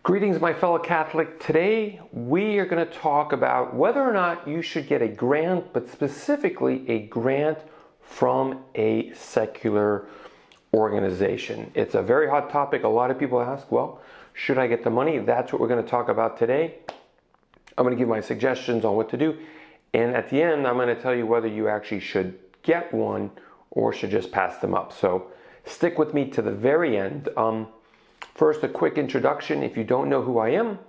Greetings, my fellow Catholic. Today we are going to talk about whether or not you should get a grant, but specifically a grant from a secular organization. It's a very hot topic. A lot of people ask, well, should I get the money? That's what we're going to talk about today. I'm going to give my suggestions on what to do. And at the end, I'm going to tell you whether you actually should get one or should just pass them up. So stick with me to the very end. First, a quick introduction. If you don't know who I am,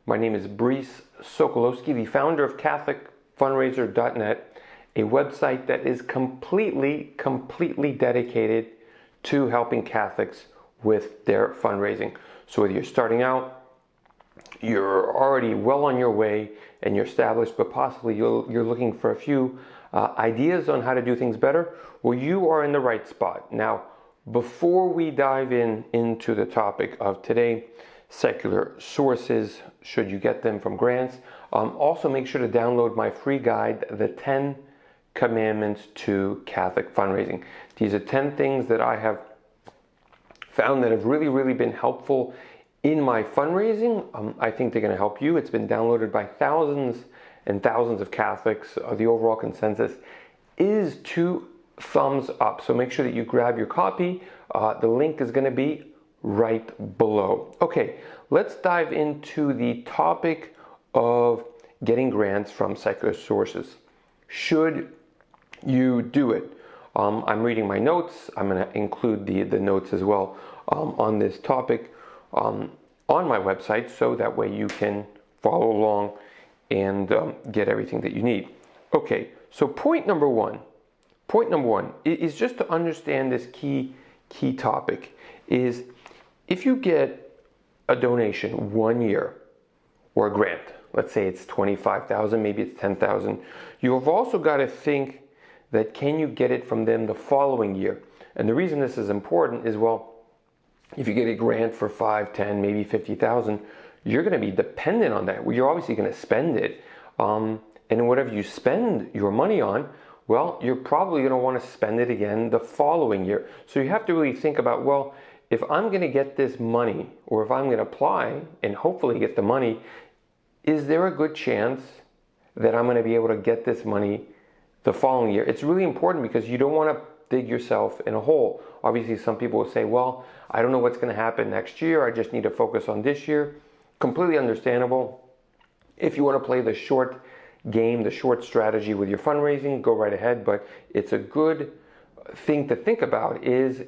my name is Brice Sokolowski, the founder of CatholicFundraiser.net, a website that is completely dedicated to helping Catholics with their fundraising. So whether you're starting out, you're already well on your way and you're established, but possibly you're looking for a few ideas on how to do things better, well, you are in the right spot. Now, before we dive into the topic of today, secular sources, should you get them from grants, also make sure to download my free guide, The 10 Commandments to Catholic Fundraising. These are 10 things that I have found that have really been helpful in my fundraising. I think they're going to help you. It's been downloaded by thousands and thousands of Catholics. The overall consensus is to thumbs up. So make sure that you grab your copy. The link is going to be right below. Okay, let's dive into the topic of getting grants from secular sources. Should you do it? I'm reading my notes. I'm going to include the notes as well on this topic on my website, so that way you can follow along and get everything that you need. Okay, so point number one is just to understand this key topic is if you get a donation 1 year or a grant, let's say it's 25,000, maybe it's 10,000, you have also got to think that can you get it from them the following year? And the reason this is important is, well, if you get a grant for 5, 10, maybe 50,000, you're going to be dependent on that. Well, you're obviously going to spend it. And whatever you spend your money on, well, you're probably going to want to spend it again the following year. So you have to really think about, well, if I'm going to get this money, or if I'm going to apply and hopefully get the money, is there a good chance that I'm going to be able to get this money the following year? It's really important because you don't want to dig yourself in a hole. Obviously, some people will say, well, I don't know what's going to happen next year. I just need to focus on this year. Completely understandable. If you want to play the short game, the short strategy with your fundraising, go right ahead. But it's a good thing to think about is,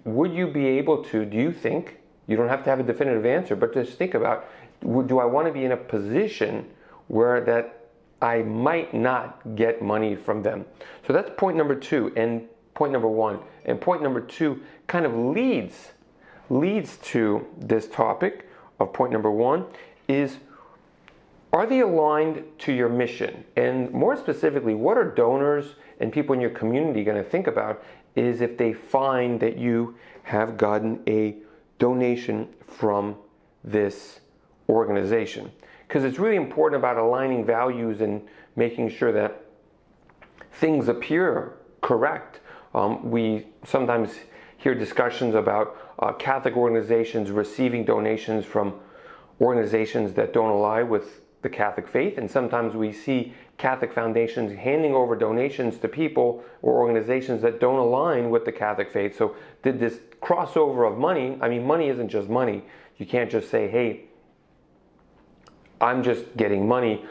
would you be able to, do you think, you don't have to have a definitive answer, but just think about, do I want to be in a position where that I might not get money from them? So that's point number two and point number one. And point number two kind of leads to this topic of point number one is, are they aligned to your mission? And more specifically, what are donors and people in your community going to think about is if they find that you have gotten a donation from this organization? Because it's really important about aligning values and making sure that things appear correct. We sometimes hear discussions about Catholic organizations receiving donations from organizations that don't align with the Catholic faith, and sometimes we see Catholic foundations handing over donations to people or organizations that don't align with the Catholic faith. So did this crossover of money, I mean, money isn't just money. You can't just say, hey, I'm just getting money.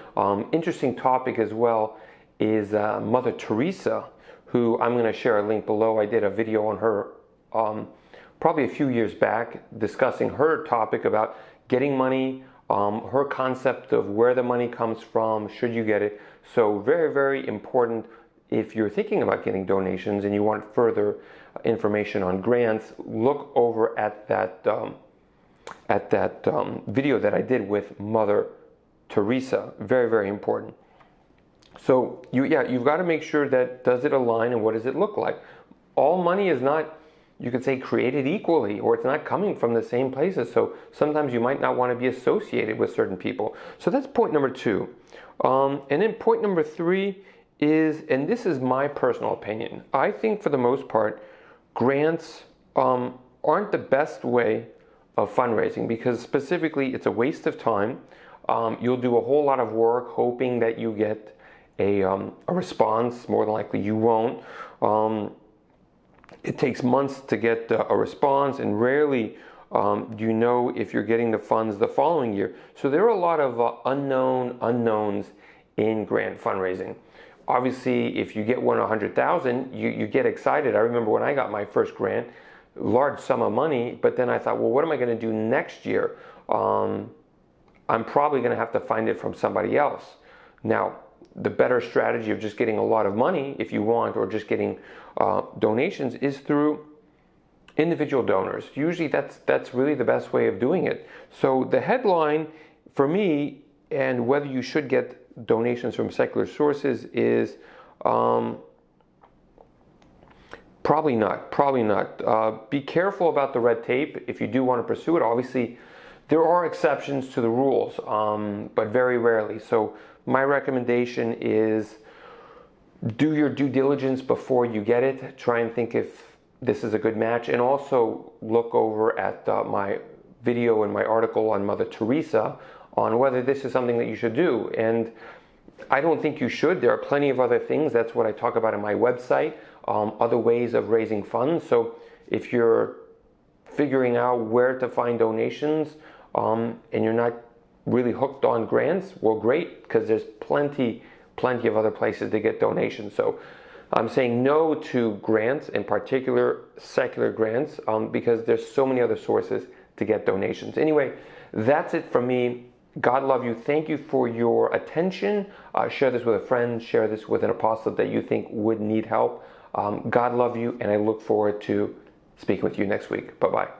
Interesting topic as well is Mother Teresa, who I'm going to share a link below. I did a video on her probably a few years back discussing her topic about getting money, her concept of where the money comes from, should you get it. So very important if you're thinking about getting donations and you want further information on grants, look over at that video that I did with Mother Teresa. Very important. So you've got to make sure that does it align and what does it look like? All money is not, you could say, created equally, or it's not coming from the same places. So sometimes you might not want to be associated with certain people. So that's point number two. And then point number three is, and this is my personal opinion, I think for the most part, grants aren't the best way of fundraising, because specifically it's a waste of time. You'll do a whole lot of work hoping that you get a response. More than likely you won't. It takes months to get a response, and rarely do you know if you're getting the funds the following year. So there are a lot of unknowns in grant fundraising. Obviously, if you get one 100,000, you get excited. I remember when I got my first grant, large sum of money, but then I thought, well, what am I going to do next year? I'm probably going to have to find it from somebody else. Now, the better strategy of just getting a lot of money, if you want, or just getting donations, is through individual donors. Usually that's really the best way of doing it. So the headline for me, and whether you should get donations from secular sources, is probably not. Be careful about the red tape if you do want to pursue it. Obviously, there are exceptions to the rules, but very rarely. So my recommendation is do your due diligence before you get it. Try and think if this is a good match, and also look over at my video and my article on Mother Teresa on whether this is something that you should do. And I don't think you should. There are plenty of other things. That's what I talk about on my website, other ways of raising funds. So if you're figuring out where to find donations and you're not really hooked on grants, well, great, because there's plenty of other places to get donations. So I'm saying no to grants, in particular secular grants, because there's so many other sources to get donations. Anyway, that's it from me. God love you. Thank you for your attention. Share this with a friend. Share this with an apostolate that you think would need help. God love you, and I look forward to speaking with you next week. Bye-bye.